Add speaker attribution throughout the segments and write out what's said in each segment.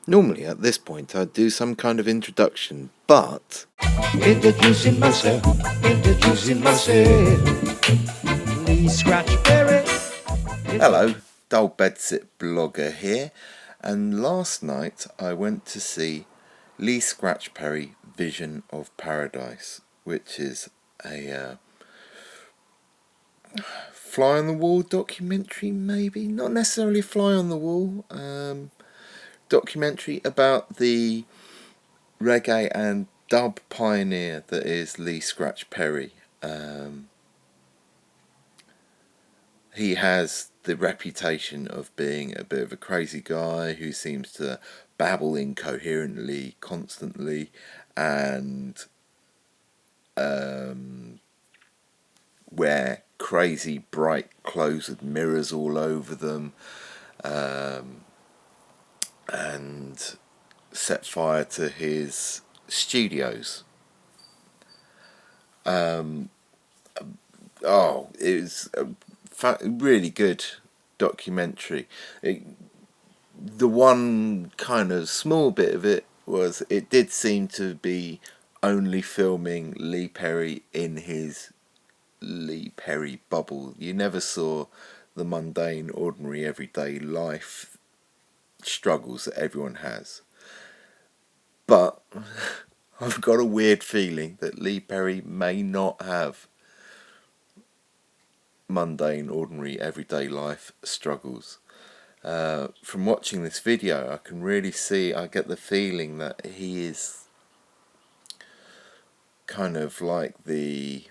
Speaker 1: Normally at this point I'd do some kind of introduction, but...
Speaker 2: Introducing myself, Lee Scratchberry.
Speaker 1: Hello, Dullbedsitblogger here, and last night I went to see Lee Scratchberry Vision of Paradise, which is a fly on the wall documentary, maybe? Not necessarily fly on the wall, documentary about the reggae and dub pioneer that is Lee Scratchberry. He has the reputation of being a bit of a crazy guy who seems to babble incoherently constantly and wear crazy bright clothes with mirrors all over them, and set fire to his studios. Oh, it was a really good documentary. The one kind of small bit of it was it did seem to be only filming Lee Perry in his Lee Perry bubble. You never saw the mundane, ordinary, everyday life struggles that everyone has. But I've got a weird feeling that Lee Perry may not have mundane, ordinary, everyday life struggles. From watching this video, I can really see, I get the feeling that he is kind of like the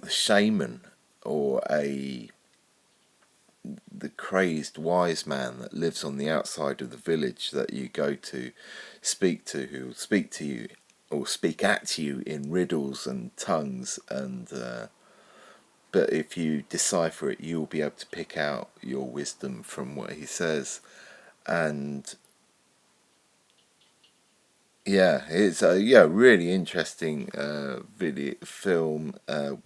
Speaker 1: shaman or the crazed wise man that lives on the outside of the village that you go to speak to, who will speak to you or speak at you in riddles and tongues, and but if you decipher it, you'll be able to pick out your wisdom from what he says. And yeah, it's a really interesting film. There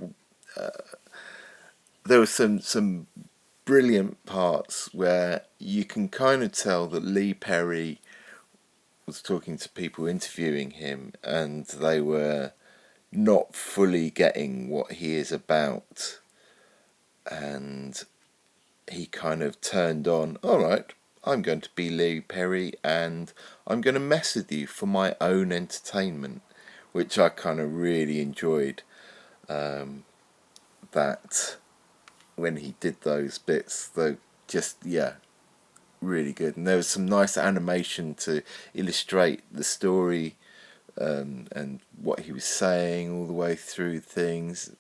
Speaker 1: were some brilliant parts where you can kind of tell that Lee Perry was talking to people interviewing him, and they were not fully getting what he is about, and he kind of turned on, alright, I'm going to be Lee Perry and I'm going to mess with you for my own entertainment, which I kind of really enjoyed, that when he did those bits, though, just, really good. And there was some nice animation to illustrate the story, and what he was saying all the way through things.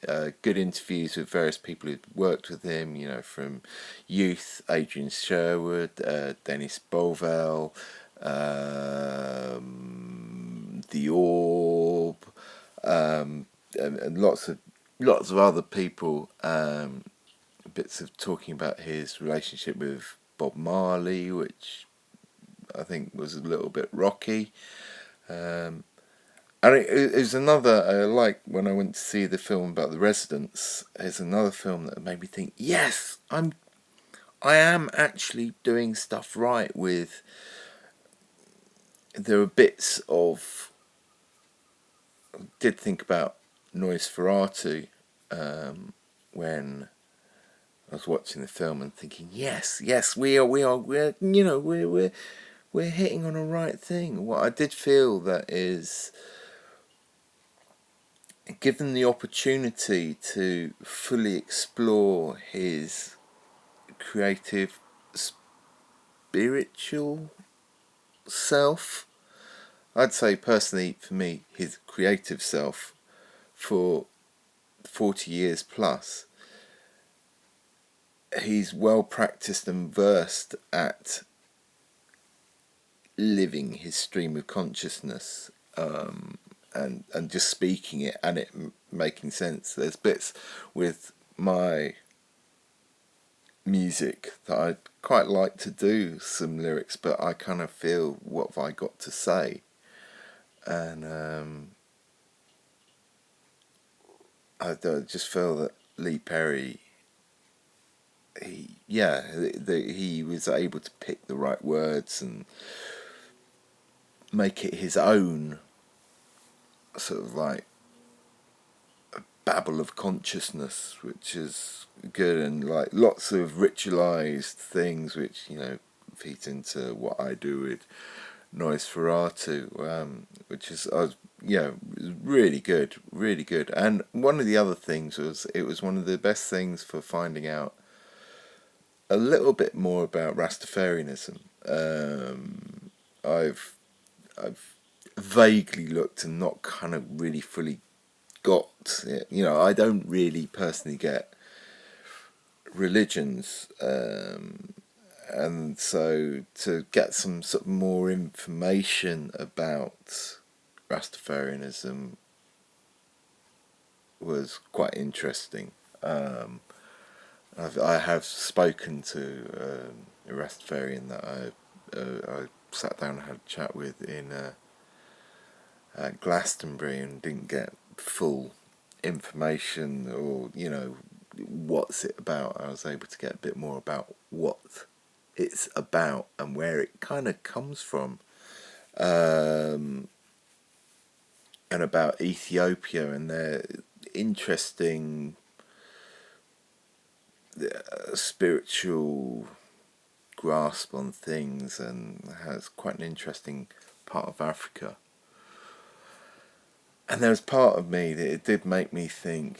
Speaker 1: Good interviews with various people who'd worked with him, from Youth, Adrian Sherwood, Dennis Bovell, The Orb, and lots of other people. Bits of talking about his relationship with Bob Marley, which I think was a little bit rocky. And it was another, like when I went to see the film about the Residents, it's another film that made me think, yes, I am actually doing stuff right with, there are bits of, I did think about Nosferatu, when I was watching the film and thinking, yes, we're hitting on a right thing. What I did feel that is, given the opportunity to fully explore his creative, spiritual self, I'd say personally for me, his creative self, for 40 years plus, he's well practiced and versed at living his stream of consciousness, and just speaking it and it making sense. There's bits with my music that I'd quite like to do some lyrics, but I kind of feel, what have I got to say? And I just feel that Lee Perry he was able to pick the right words and make it his own sort of like babble of consciousness, which is good, and like lots of ritualized things, which feeds into what I do with Noise Ferratu, which is was really good, really good. And one of the other things was it was one of the best things for finding out a little bit more about Rastafarianism. I've vaguely looked and not kind of really fully got it. I don't really personally get religions, and so to get some sort of more information about Rastafarianism was quite interesting. I have spoken to a Rastafarian that I sat down and had a chat with in at Glastonbury, and didn't get full information, or what's it about. I was able to get a bit more about what it's about and where it kind of comes from, and about Ethiopia and their interesting spiritual grasp on things, and has quite an interesting part of Africa. And there was part of me that it did make me think,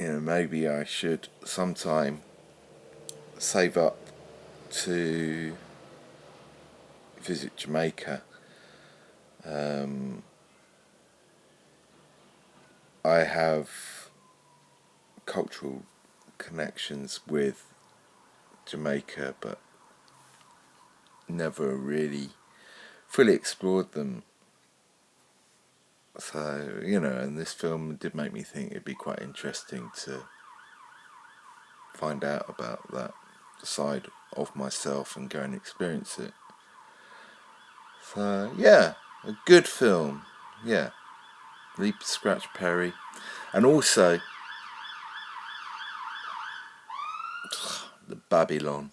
Speaker 1: maybe I should sometime save up to visit Jamaica. I have cultural connections with Jamaica, but never really fully explored them. So, and this film did make me think it'd be quite interesting to find out about that side of myself and go and experience it. So, yeah, a good film. Yeah, Leap, Scratch, Perry. And also, the Babylon.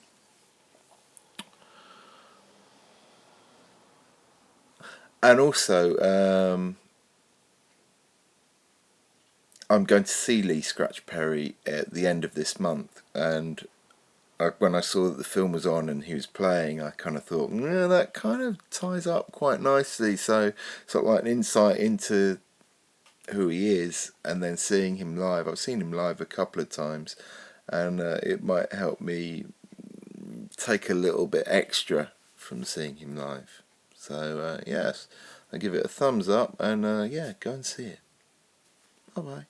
Speaker 1: And also, I'm going to see Lee Scratch Perry at the end of this month, and when I saw that the film was on and he was playing, I kind of thought, yeah, that kind of ties up quite nicely. So, sort of like an insight into who he is, and then seeing him live. I've seen him live a couple of times, and it might help me take a little bit extra from seeing him live. So, yes, I give it a thumbs up, and yeah, go and see it. Bye bye.